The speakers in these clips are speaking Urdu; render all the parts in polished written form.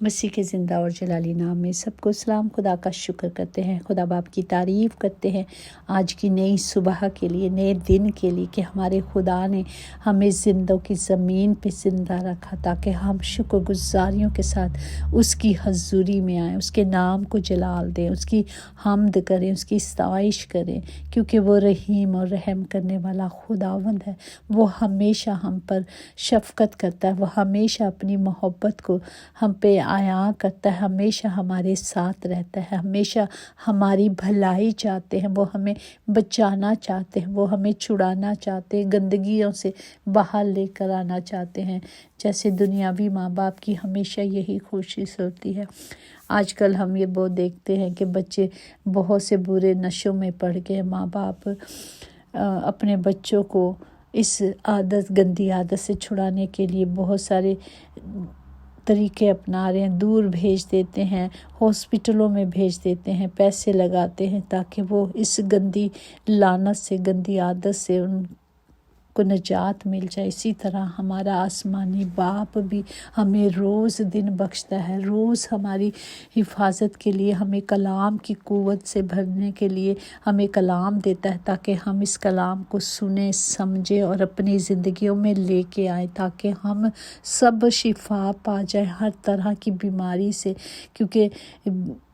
مسیح کے زندہ اور جلالی نام میں سب کو سلام۔ خدا کا شکر کرتے ہیں، خدا باپ کی تعریف کرتے ہیں آج کی نئی صبح کے لیے، نئے دن کے لیے کہ ہمارے خدا نے ہمیں زندوں کی زمین پہ زندہ رکھا تاکہ ہم شکر گزاریوں کے ساتھ اس کی حضوری میں آئیں، اس کے نام کو جلال دیں، اس کی حمد کریں، اس کی ستائش کریں، کیونکہ وہ رحیم اور رحم کرنے والا خداوند ہے۔ وہ ہمیشہ ہم پر شفقت کرتا ہے، وہ ہمیشہ اپنی محبت کو ہم پہ عیاں کرتا ہے، ہمیشہ ہمارے ساتھ رہتا ہے، ہمیشہ ہماری بھلائی چاہتے ہیں، وہ ہمیں بچانا چاہتے ہیں، وہ ہمیں چھڑانا چاہتے ہیں، گندگیوں سے باہر لے کر آنا چاہتے ہیں، جیسے دنیاوی ماں باپ کی ہمیشہ یہی کوشش ہوتی ہے۔ آج کل ہم یہ بہت دیکھتے ہیں کہ بچے بہت سے برے نشوں میں پڑ گئے، ماں باپ اپنے بچوں کو اس گندی عادت سے چھڑانے کے لیے بہت سارے طریقے اپنا رہے ہیں، دور بھیج دیتے ہیں، ہاسپٹلوں میں بھیج دیتے ہیں، پیسے لگاتے ہیں تاکہ وہ اس گندی لعنت سے، گندی عادت سے ان کو نجات مل جائے۔ اسی طرح ہمارا آسمانی باپ بھی ہمیں روز دن بخشتا ہے، روز ہماری حفاظت کے لیے ہمیں کلام کی قوت سے بھرنے کے لیے ہمیں کلام دیتا ہے تاکہ ہم اس کلام کو سنیں، سمجھیں اور اپنی زندگیوں میں لے کے آئیں تاکہ ہم سب شفا پا جائیں ہر طرح کی بیماری سے، کیونکہ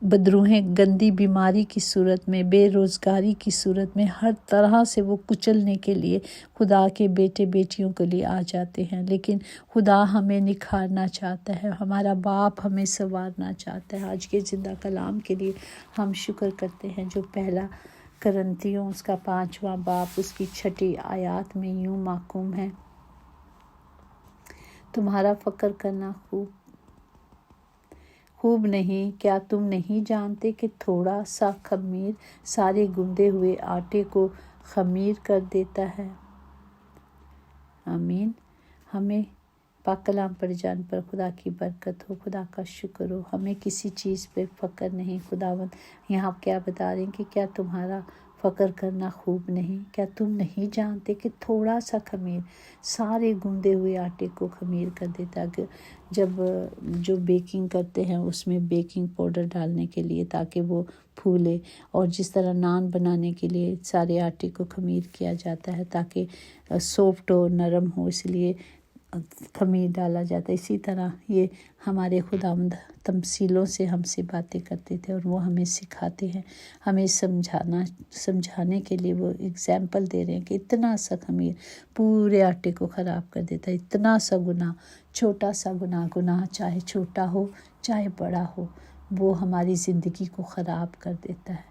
بدروہیں گندی بیماری کی صورت میں، بے روزگاری کی صورت میں، ہر طرح سے وہ کچلنے کے لیے خدا کے بیٹے بیٹیوں کے لیے آ جاتے ہیں، لیکن خدا ہمیں نکھارنا چاہتا ہے، ہمارا باپ ہمیں سنوارنا چاہتا ہے۔ آج کے زندہ کلام کے لیے ہم شکر کرتے ہیں جو پہلا کرنتیوں اس کا 5واں باب اس کی 6 آیات میں یوں محکوم ہے: تمہارا فخر کرنا خوب نہیں، کیا تم نہیں جانتے کہ تھوڑا سا خمیر سارے گندے ہوئے آٹے کو خمیر کر دیتا ہے؟ آمین۔ ہمیں پاک کلام پڑھ جان پر خدا کی برکت ہو، خدا کا شکر ہو۔ ہمیں کسی چیز پہ فخر نہیں۔ خداوند یہاں کیا بتا رہے ہیں کہ کیا تمہارا فخر کرنا خوب نہیں؟ کیا تم نہیں جانتے کہ تھوڑا سا خمیر سارے گندے ہوئے آٹے کو خمیر کر دیتا ہے؟ جب جو بیکنگ کرتے ہیں اس میں بیکنگ پاؤڈر ڈالنے کے لیے تاکہ وہ پھولے، اور جس طرح نان بنانے کے لیے سارے آٹے کو خمیر کیا جاتا ہے تاکہ سافٹ ہو، نرم ہو، اس لیے خمیر ڈالا جاتا ہے۔ اسی طرح یہ ہمارے خداوند تمثیلوں سے ہم سے باتیں کرتے تھے اور وہ ہمیں سکھاتے ہیں، ہمیں سمجھانے کے لیے وہ اگزامپل دے رہے ہیں کہ اتنا سا خمیر پورے آٹے کو خراب کر دیتا ہے، اتنا سا گناہ، چھوٹا سا گناہ چاہے چھوٹا ہو چاہے بڑا ہو، وہ ہماری زندگی کو خراب کر دیتا ہے۔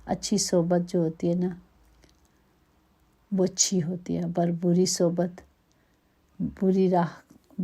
اچھی صحبت جو ہوتی ہے نا وہ اچھی ہوتی ہے، پر بری صحبت بری راہ،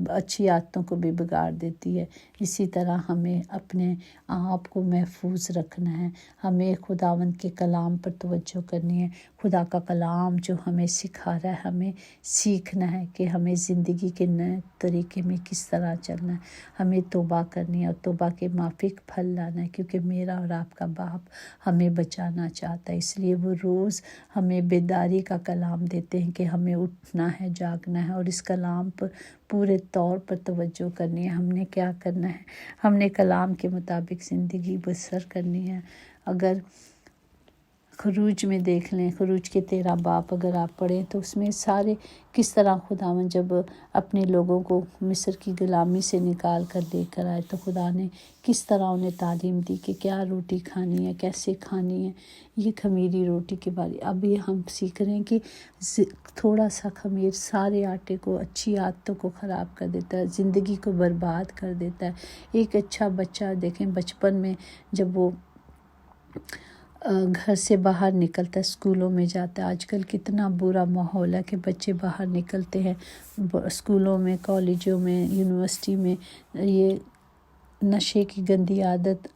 اچھی عادتوں کو بھی بگاڑ دیتی ہے۔ اسی طرح ہمیں اپنے آپ کو محفوظ رکھنا ہے، ہمیں خداوند کے کلام پر توجہ کرنی ہے۔ خدا کا کلام جو ہمیں سکھا رہا ہے، ہمیں سیکھنا ہے کہ ہمیں زندگی کے نئے طریقے میں کس طرح چلنا ہے، ہمیں توبہ کرنی ہے اور توبہ کے مافک پھل لانا ہے، کیونکہ میرا اور آپ کا باپ ہمیں بچانا چاہتا ہے۔ اس لیے وہ روز ہمیں بیداری کا کلام دیتے ہیں کہ ہمیں اٹھنا ہے، جاگنا ہے اور اس کلام پر پورے طور پر توجہ کرنی ہے۔ ہم نے کیا کرنا ہے؟ ہم نے کلام کے مطابق زندگی بسر کرنی ہے۔ اگر خروج میں دیکھ لیں، خروج کے 13 باب اگر آپ پڑھیں تو اس میں سارے کس طرح خداوند جب اپنے لوگوں کو مصر کی غلامی سے نکال کر لے کر آئے تو خدا نے کس طرح انہیں تعلیم دی کہ کیا روٹی کھانی ہے، کیسے کھانی ہے، یہ خمیری روٹی کے بارے۔ اب یہ ہم سیکھ رہے ہیں کہ تھوڑا سا خمیر سارے آٹے کو، اچھی عادتوں کو خراب کر دیتا ہے، زندگی کو برباد کر دیتا ہے۔ ایک اچھا بچہ دیکھیں بچپن میں جب وہ گھر سے باہر نکلتا ہے، اسکولوں میں جاتا ہے، آج کل کتنا برا ماحول ہے کہ بچے باہر نکلتے ہیں اسکولوں میں، کالجوں میں، یونیورسٹی میں، یہ نشے کی گندی عادت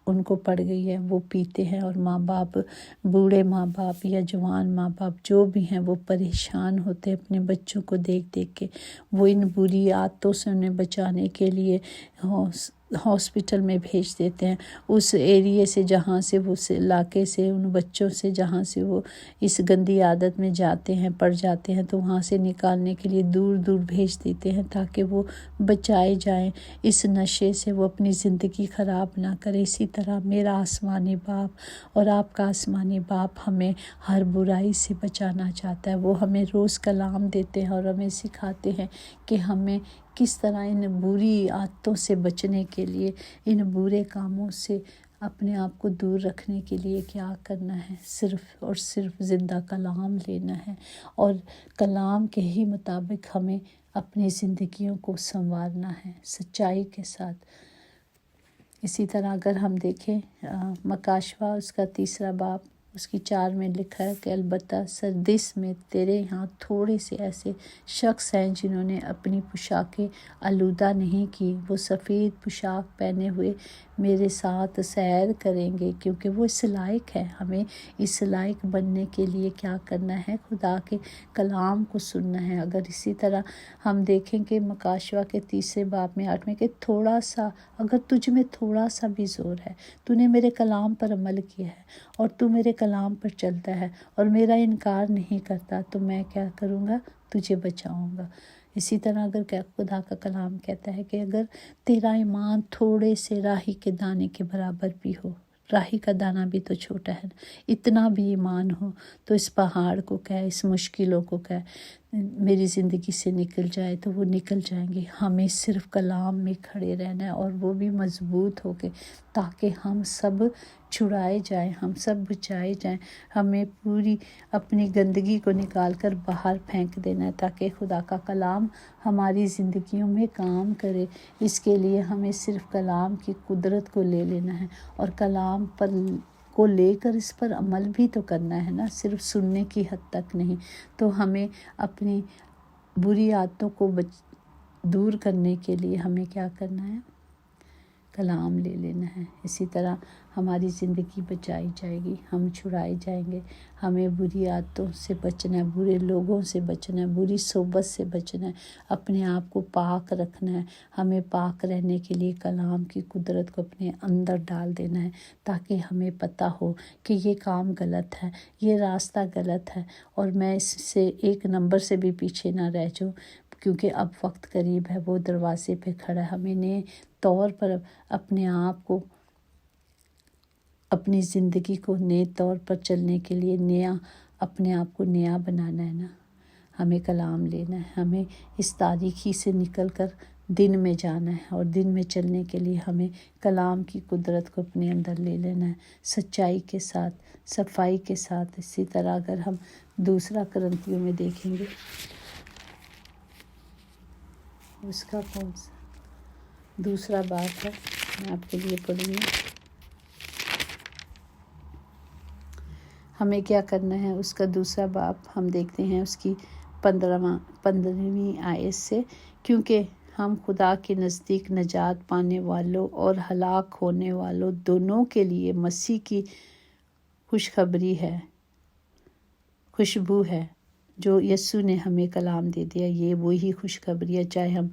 ان کو پڑ گئی ہے، وہ پیتے ہیں اور ماں باپ، بوڑھے ماں باپ یا جوان ماں باپ جو بھی ہیں وہ پریشان ہوتے ہیں اپنے بچوں کو دیکھ دیکھ کے۔ وہ ان بری عادتوں سے انہیں بچانے کے لیے ہاسپٹل میں بھیج دیتے ہیں، اس ایریے سے جہاں سے وہ اس علاقے سے ان بچوں سے جہاں سے وہ اس گندی عادت میں جاتے ہیں پڑ جاتے ہیں، تو وہاں سے نکالنے کے لیے دور دور بھیج دیتے ہیں تاکہ وہ بچائے جائیں اس نشے سے، وہ اپنی زندگی خراب نہ کرے۔ اسی طرح میرا آسمانی باپ اور آپ کا آسمانی باپ ہمیں ہر برائی سے بچانا چاہتا ہے۔ وہ ہمیں روز کلام دیتے ہیں اور ہمیں سکھاتے ہیں کہ ہمیں کس طرح ان بری عادتوں سے بچنے کے لیے، ان برے کاموں سے اپنے آپ کو دور رکھنے کے لیے کیا کرنا ہے۔ صرف اور صرف زندہ کلام لینا ہے اور کلام کے ہی مطابق ہمیں اپنی زندگیوں کو سنوارنا ہے سچائی کے ساتھ۔ اسی طرح اگر ہم دیکھیں مکاشوہ اس کا 3 باب اس کی 4 میں لکھا ہے کہ البتہ سردس میں تیرے یہاں تھوڑے سے ایسے شخص ہیں جنہوں نے اپنی پوشاکیں آلودہ نہیں کی، وہ سفید پوشاک پہنے ہوئے میرے ساتھ سیر کریں گے، کیونکہ وہ اس لائق ہے۔ ہمیں اس لائق بننے کے لیے کیا کرنا ہے؟ خدا کے کلام کو سننا ہے۔ اگر اسی طرح ہم دیکھیں کہ مکاشوہ کے 3 باب میں 8 میں کہ تھوڑا سا، اگر تجھ میں تھوڑا سا بھی زور ہے، تو نے میرے کلام پر عمل کیا ہے اور تو میرے کلام پر چلتا ہے اور میرا انکار نہیں کرتا، تو میں کیا کروں گا؟ تجھے بچاؤں گا۔ اسی طرح اگر خدا کا کلام کہتا ہے کہ اگر تیرا ایمان تھوڑے سے راہی کے دانے کے برابر بھی ہو، راہی کا دانہ بھی تو چھوٹا ہے، اتنا بھی ایمان ہو تو اس پہاڑ کو کہے، اس مشکلوں کو کہے میری زندگی سے نکل جائے، تو وہ نکل جائیں گے۔ ہمیں صرف کلام میں کھڑے رہنا ہے اور وہ بھی مضبوط ہو کے، تاکہ ہم سب چھڑائے جائیں، ہم سب بچائے جائیں۔ ہمیں پوری اپنی گندگی کو نکال کر باہر پھینک دینا ہے تاکہ خدا کا کلام ہماری زندگیوں میں کام کرے۔ اس کے لیے ہمیں صرف کلام کی قدرت کو لے لینا ہے اور کلام پر کو لے کر اس پر عمل بھی تو کرنا ہے نا، صرف سننے کی حد تک نہیں۔ تو ہمیں اپنی بری عادتوں کو دور کرنے کے لیے ہمیں کیا کرنا ہے؟ کلام لے لینا ہے۔ اسی طرح ہماری زندگی بچائی جائے گی، ہم چھڑائے جائیں گے۔ ہمیں بری عادتوں سے بچنا ہے، برے لوگوں سے بچنا ہے، بری صحبت سے بچنا ہے، اپنے آپ کو پاک رکھنا ہے۔ ہمیں پاک رہنے کے لیے کلام کی قدرت کو اپنے اندر ڈال دینا ہے تاکہ ہمیں پتہ ہو کہ یہ کام غلط ہے، یہ راستہ غلط ہے اور میں اس سے 1 نمبر سے بھی پیچھے نہ رہ جاؤں، کیونکہ اب وقت قریب ہے، وہ دروازے پہ کھڑا ہے۔ ہمیں نئے طور پر اپنے آپ کو، اپنی زندگی کو نئے طور پر چلنے کے لیے اپنے آپ کو نیا بنانا ہے نا۔ ہمیں کلام لینا ہے، ہمیں اس تاریکی سے نکل کر دن میں جانا ہے اور دن میں چلنے کے لیے ہمیں کلام کی قدرت کو اپنے اندر لے لینا ہے، سچائی کے ساتھ، صفائی کے ساتھ۔ اسی طرح اگر ہم 2 کرنتھیوں میں دیکھیں گے، اس کا کون سا 2 باب ہے، میں آپ کے لیے پڑھوں گی۔ ہمیں کیا کرنا ہے؟ اس کا 2 باب ہم دیکھتے ہیں اس کی 15ویں آیت سے، کیونکہ ہم خدا کے نزدیک نجات پانے والوں اور ہلاک ہونے والوں دونوں کے لیے مسیح کی خوشبو ہے جو یسوع نے ہمیں کلام دے دیا۔ یہ وہی خوشخبری ہے، چاہے ہم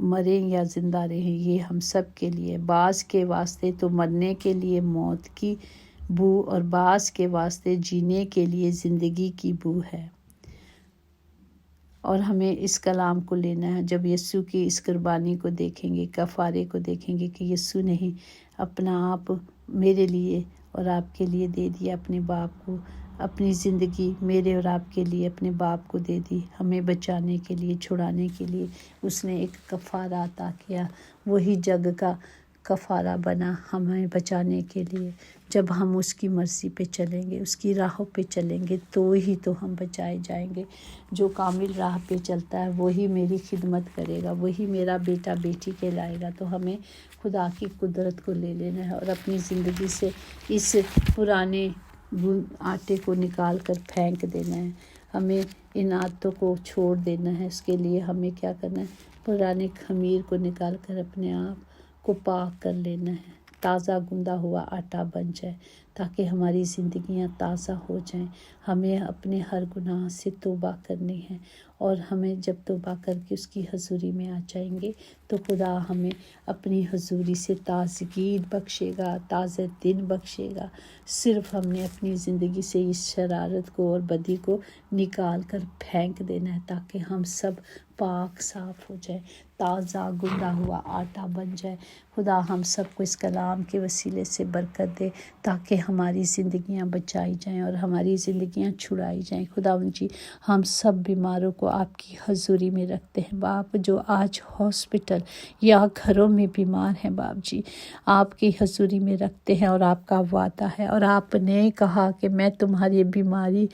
مریں یا زندہ رہیں، یہ ہم سب کے لیے۔ بعض کے واسطے تو مرنے کے لیے موت کی بو اور بعض کے واسطے جینے کے لیے زندگی کی بو ہے۔ اور ہمیں اس کلام کو لینا ہے جب یسوع کی اس قربانی کو دیکھیں گے، کفارے کو دیکھیں گے کہ یسوع نے ہی اپنا آپ میرے لیے اور آپ کے لیے دے دیا، اپنے باپ کو، اپنی زندگی میرے اور آپ کے لیے اپنے باپ کو دے دی، ہمیں بچانے کے لیے، چھڑانے کے لیے اس نے ایک کفارہ عطا کیا۔ وہی جگ کا کفارہ بنا ہمیں بچانے کے لیے۔ جب ہم اس کی مرضی پہ چلیں گے، اس کی راہوں پہ چلیں گے، تو ہی تو ہم بچائے جائیں گے۔ جو کامل راہ پہ چلتا ہے وہی میری خدمت کرے گا، وہی میرا بیٹا بیٹی کہلائے گا۔ تو ہمیں خدا کی قدرت کو لے لینا ہے اور اپنی زندگی سے اس پرانے آٹے کو نکال کر پھینک دینا ہے۔ ہمیں ان عادتوں کو چھوڑ دینا ہے۔ اس کے لیے ہمیں کیا کرنا ہے؟ پرانے خمیر کو نکال کر اپنے آپ کو پاک کر لینا ہے، تازہ گندہ ہوا آٹا بن جائے۔ تاکہ ہماری زندگیاں تازہ ہو جائیں۔ ہمیں اپنے ہر گناہ سے توبہ کرنی ہے، اور ہمیں جب توبہ کر کے اس کی حضوری میں آ جائیں گے تو خدا ہمیں اپنی حضوری سے تازگی بخشے گا، تازہ دن بخشے گا۔ صرف ہم نے اپنی زندگی سے اس شرارت کو اور بدی کو نکال کر پھینک دینا ہے، تاکہ ہم سب پاک صاف ہو جائے، تازہ گندا ہوا آٹا بن جائے۔ خدا ہم سب کو اس کلام کے وسیلے سے برکت دے، تاکہ ہماری زندگیاں بچائی جائیں اور ہماری زندگیاں چھڑائی جائیں۔ خداوند جی، ہم سب بیماروں کو آپ کی حضوری میں رکھتے ہیں باپ، جو آج ہاسپٹل یا گھروں میں بیمار ہیں باپ جی، آپ کی حضوری میں رکھتے ہیں، اور آپ کا وعدہ ہے، اور آپ نے کہا کہ میں تمہاری بیماری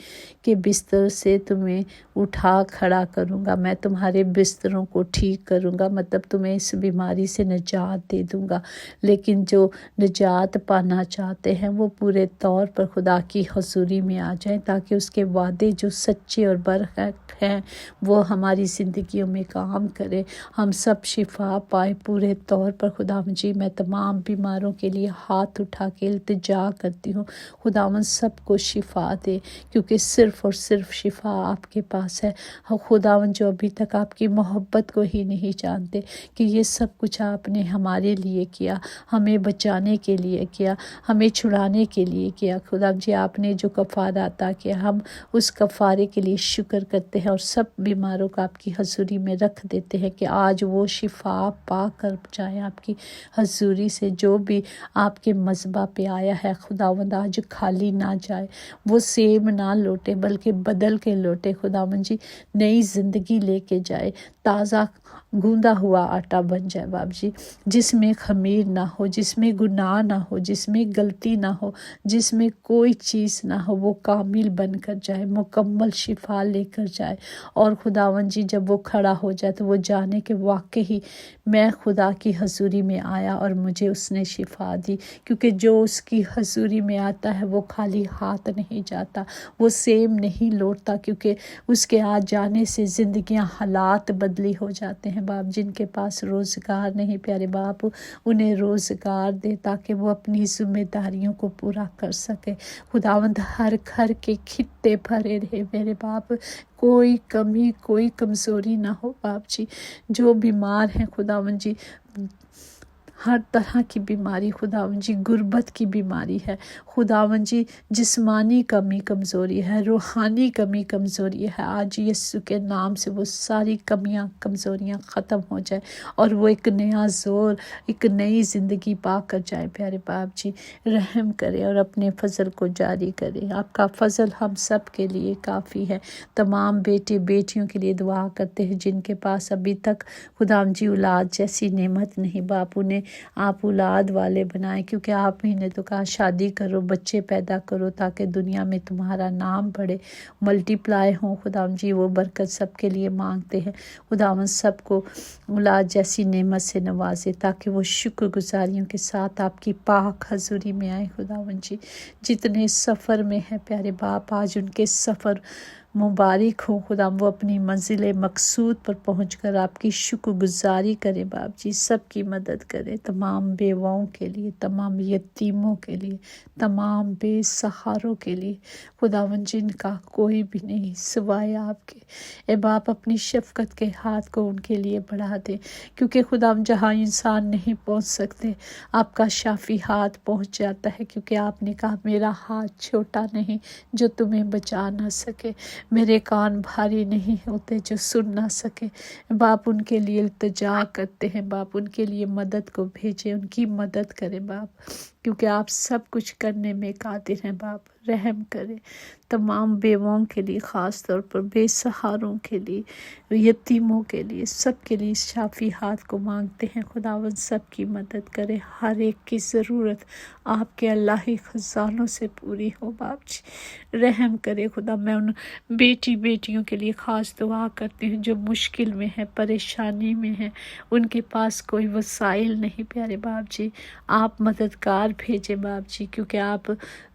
کے بستر سے تمہیں اٹھا کھڑا کروں گا، میں تمہارے بستروں کو ٹھیک کروں گا، مطلب تمہیں اس بیماری سے نجات دے دوں گا۔ لیکن جو نجات پانا چاہتے ہیں وہ پورے طور پر خدا کی حضوری میں آ جائیں، تاکہ اس کے وعدے جو سچے اور برحق ہیں وہ ہماری زندگیوں میں کام کرے، ہم سب شفا پائے پورے طور پر۔ خداوند جی، میں تمام بیماروں کے لیے ہاتھ اٹھا کے التجا کرتی ہوں، خداوند سب کو شفا دے، کیونکہ صرف اور صرف شفا آپ کے پاس ہے۔ خداوند جو ابھی تک آپ کی محبت کو ہی نہیں جانتے کہ یہ سب کچھ آپ نے ہمارے لیے کیا، ہمیں بچانے کے لیے کیا، ہمیں چھڑانے کے لیے کیا۔ خداوند جی، آپ نے جو کفارہ عطا کیا، ہم اس کفارے کے لیے شکر کرتے ہیں، اور سب بیماروں کو آپ کی حضوری میں رکھ دیتے ہیں کہ آج وہ شفا پا کر جائیں آپ کی حضوری سے۔ جو بھی آپ کے مذبح پہ آیا ہے خداوند، آج خالی نہ جائے، وہ سیم نہ لوٹے بلکہ بدل کے لوٹے۔ خداوند جی، نئی زندگی لے کے جائے، تازہ گوندا ہوا آٹا بن جائے باپ جی، جس میں خمیر نہ ہو، جس میں گناہ نہ ہو، جس میں غلطی نہ ہو، جس میں کوئی چیز نہ ہو، وہ کامل بن کر جائے، مکمل شفا لے کر جائے۔ اور خداوند جی، جب وہ کھڑا ہو جائے تو وہ جانے کہ واقعی میں خدا کی حضوری میں آیا اور مجھے اس نے شفا دی، کیونکہ جو اس کی حضوری میں آتا ہے وہ خالی ہاتھ نہیں جاتا، وہ سیم نہیں لوٹتا، کیونکہ اس کے آ جانے سے زندگیاں، حالات بدلی ہو جاتے ہیں باپ۔ جن کے پاس روزگار نہیں پیارے باپ، انہیں روزگار دے تاکہ وہ اپنی ذمہ داریوں کو پورا کر سکے۔ خداوند ہر گھر کے خطے بھرے رہے میرے باپ، کوئی کمی کوئی کمزوری نہ ہو باپ جی۔ جو بیمار ہیں خداوند جی، ہر طرح کی بیماری خداوند جی، غربت کی بیماری ہے خداوند جی، جسمانی کمی کمزوری ہے، روحانی کمی کمزوری ہے، آج یسوع کے نام سے وہ ساری کمیاں کمزوریاں ختم ہو جائے، اور وہ ایک نیا زور، ایک نئی زندگی پا کر جائے۔ پیارے باپ جی، رحم کرے اور اپنے فضل کو جاری کرے۔ آپ کا فضل ہم سب کے لیے کافی ہے۔ تمام بیٹے بیٹیوں کے لیے دعا کرتے ہیں جن کے پاس ابھی تک خداوند جی اولاد جیسی نعمت نہیں، باپ انہیں آپ اولاد والے بنائیں، کیونکہ آپ ہی نے تو کہا شادی کرو، بچے پیدا کرو، تاکہ دنیا میں تمہارا نام بڑھے، ملٹی پلائی ہوں۔ خداوند جی، وہ برکت سب کے لیے مانگتے ہیں۔ خداوند سب کو اولاد جیسی نعمت سے نوازے، تاکہ وہ شکر گزاریوں کے ساتھ آپ کی پاک حضوری میں آئیں۔ خداوند جی، جتنے سفر میں ہیں پیارے باپ، آج ان کے سفر مبارک ہوں خدا، وہ اپنی منزل مقصود پر پہنچ کر آپ کی شکر گزاری کریں باپ جی، سب کی مدد کریں، تمام بیواؤں کے لیے، تمام یتیموں کے لیے، تمام بے سہاروں کے لیے خداوند، جن کا کوئی بھی نہیں سوائے آپ کے۔ اے باپ، اپنی شفقت کے ہاتھ کو ان کے لیے بڑھا دے، کیونکہ خداوند جہاں انسان نہیں پہنچ سکتے آپ کا شافی ہاتھ پہنچ جاتا ہے، کیونکہ آپ نے کہا میرا ہاتھ چھوٹا نہیں جو تمہیں بچا نہ سکے، میرے کان بھاری نہیں ہوتے جو سن نہ سکے۔ باپ، ان کے لیے التجا کرتے ہیں باپ، ان کے لیے مدد کو بھیجیں، ان کی مدد کریں باپ، کیونکہ آپ سب کچھ کرنے میں قادر ہیں باپ۔ رحم کریں تمام بیواؤں کے لیے، خاص طور پر بے سہاروں کے لیے، یتیموں کے لیے، سب کے لیے شافی ہاتھ کو مانگتے ہیں خداوند، سب کی مدد کرے، ہر ایک کی ضرورت آپ کے الہی خزانوں سے پوری ہو باپ جی۔ رحم کرے خدا، میں ان بیٹی بیٹیوں کے لیے خاص دعا کرتی ہوں جو مشکل میں ہیں، پریشانی میں ہیں، ان کے پاس کوئی وسائل نہیں پیارے باپ جی، آپ مددگار بھیجیں باپ جی، کیونکہ آپ